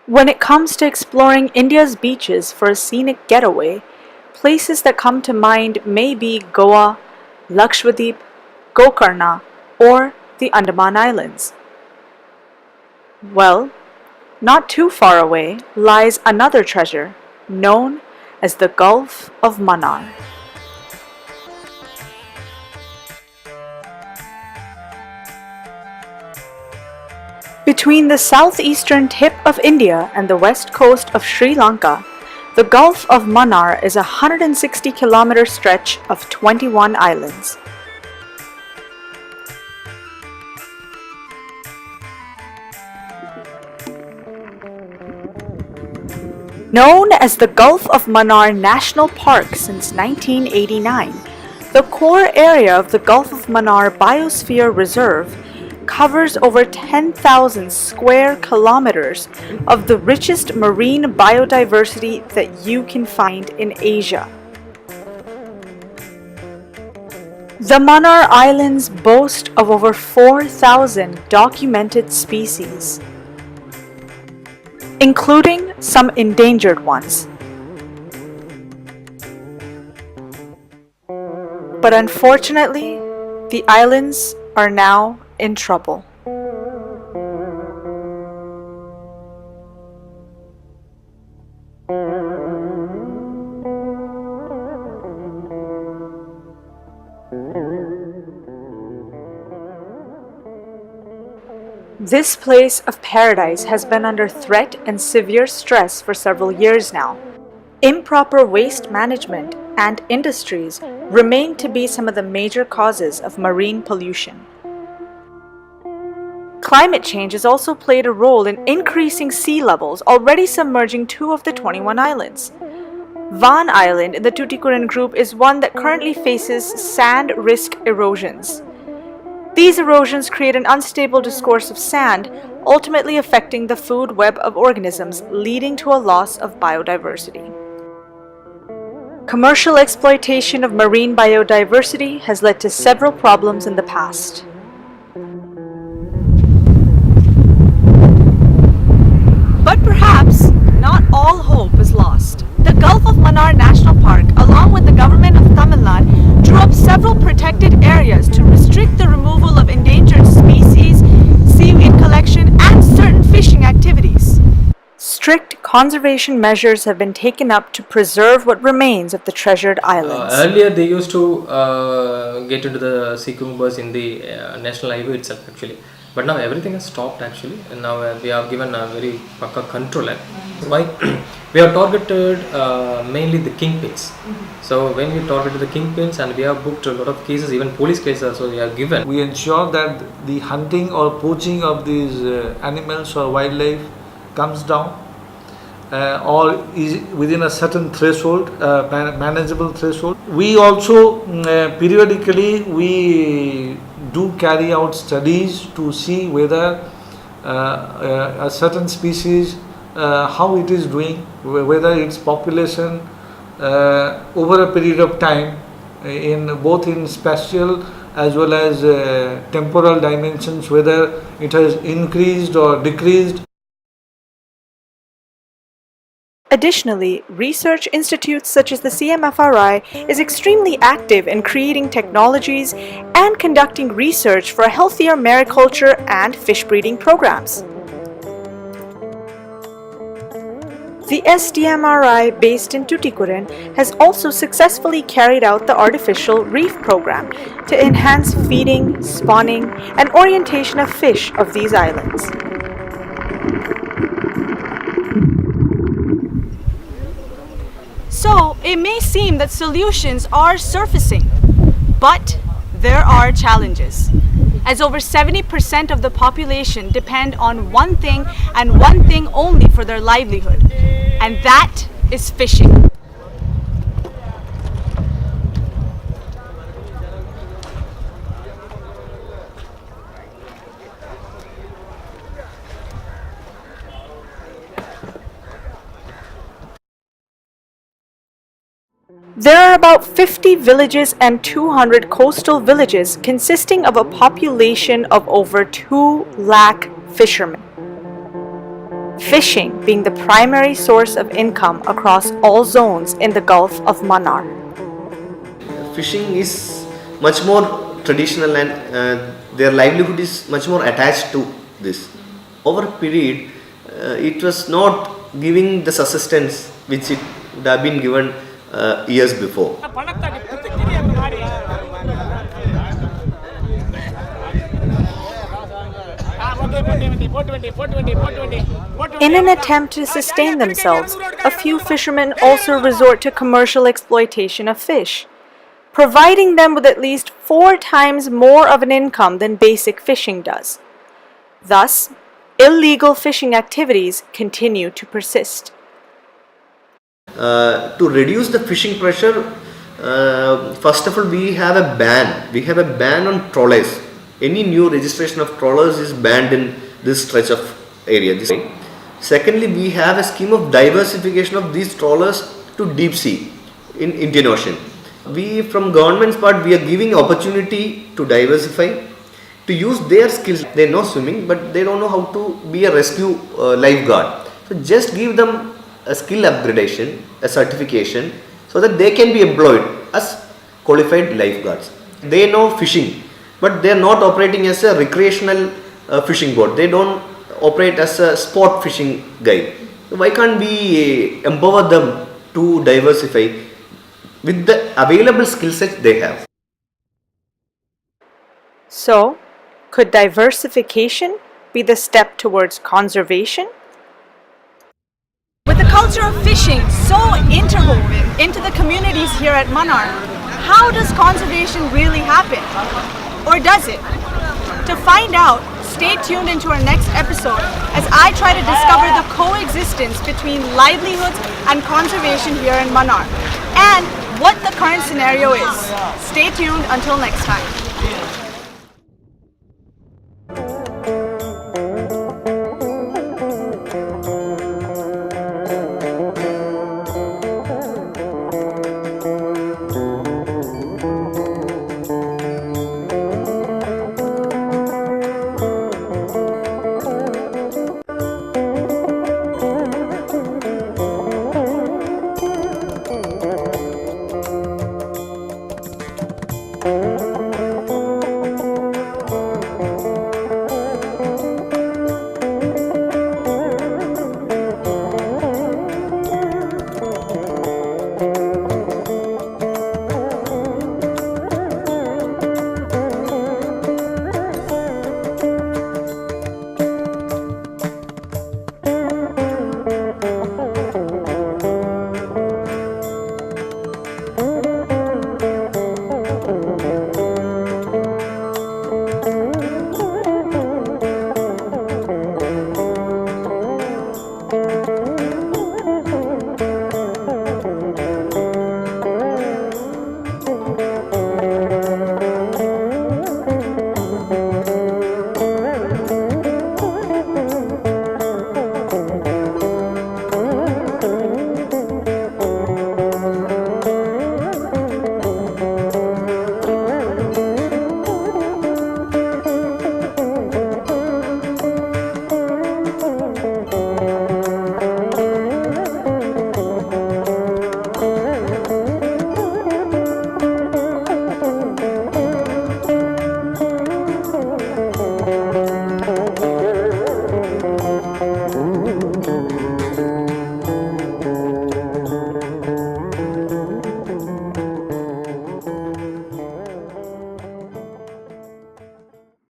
When it comes to exploring India's beaches for a scenic getaway, places that come to mind may be Goa, Lakshadweep, Gokarna, or the Andaman Islands. Well, not too far away lies another treasure known as the Gulf of Mannar. Between the southeastern tip of India and the west coast of Sri Lanka, the Gulf of Mannar is a 160-kilometer stretch of 21 islands. Known as the Gulf of Mannar National Park since 1989, the core area of the Gulf of Mannar Biosphere Reserve covers over 10,000 square kilometers of the richest marine biodiversity that you can find in Asia. The Mannar Islands boast of over 4,000 documented species, including some endangered ones. But unfortunately, the islands are now in trouble. This place of paradise has been under threat and severe stress for several years now. Improper waste management and industries remain to be some of the major causes of marine pollution. Climate change has also played a role in increasing sea levels, already submerging 2 of the 21 islands. Van Island in the Tuticorin group is one that currently faces sand risk erosions. These erosions create an unstable discourse of sand, ultimately affecting the food web of organisms, leading to a loss of biodiversity. Commercial exploitation of marine biodiversity has led to several problems in the past. But perhaps not all hope is lost. The Gulf of Mannar National Park, along with the government of Tamil Nadu, drew up several protected areas to restrict the removal of endangered species, seaweed collection, and certain fishing activities. Strict conservation measures have been taken up to preserve what remains of the treasured islands. Earlier they used to get into the sea cucumbers in the national highway itself actually. But now everything has stopped actually, and now we have given a very pakka control. Why? We have targeted mainly the kingpins. So when we targeted the kingpins, and we have booked a lot of cases, even police cases also we have given. We ensure that the hunting or poaching of these animals or wildlife comes down or is within a certain threshold, manageable threshold. We also periodically we do carry out studies to see whether a certain species how it is doing, whether its population over a period of time in both in spatial as well as temporal dimensions, whether it has increased or decreased. Additionally, research institutes such as the CMFRI is extremely active in creating technologies and conducting research for healthier mariculture and fish breeding programs. The SDMRI, based in Tuticorin, has also successfully carried out the artificial reef program to enhance feeding, spawning, and orientation of fish of these islands. So, it may seem that solutions are surfacing, but there are challenges, as over 70% of the population depend on one thing and one thing only for their livelihood, and that is fishing. There are about 50 villages and 200 coastal villages consisting of a population of over 2 lakh fishermen. fishing being the primary source of income across all zones in the Gulf of Mannar. Fishing is much more traditional and their livelihood is much more attached to this. Over a period, it was not giving the subsistence which it would have been given years before. In an attempt to sustain themselves, a few fishermen also resort to commercial exploitation of fish, providing them with at least 4 times more of an income than basic fishing does. Thus, illegal fishing activities continue to persist. To reduce the fishing pressure, first of all, we have a ban. We have a ban on trawlers. Any new registration of trawlers is banned in this stretch of area. Secondly, we have a scheme of diversification of these trawlers to deep sea in Indian Ocean. We from government's part, we are giving opportunity to diversify, to use their skills. They know swimming, but they don't know how to be a rescue lifeguard. So just give them a skill upgradation, a certification, so that they can be employed as qualified lifeguards. They know fishing, but they are not operating as a recreational fishing boat. They don't operate as a sport fishing guide. Why can't we empower them to diversify with the available skill set they have? So, could diversification be the step towards conservation? With the culture of fishing so interwoven into the communities here at Mannar, how does conservation really happen? Or does it? To find out, stay tuned into our next episode as I try to discover the coexistence between livelihoods and conservation here in Mannar and what the current scenario is. Stay tuned until next time.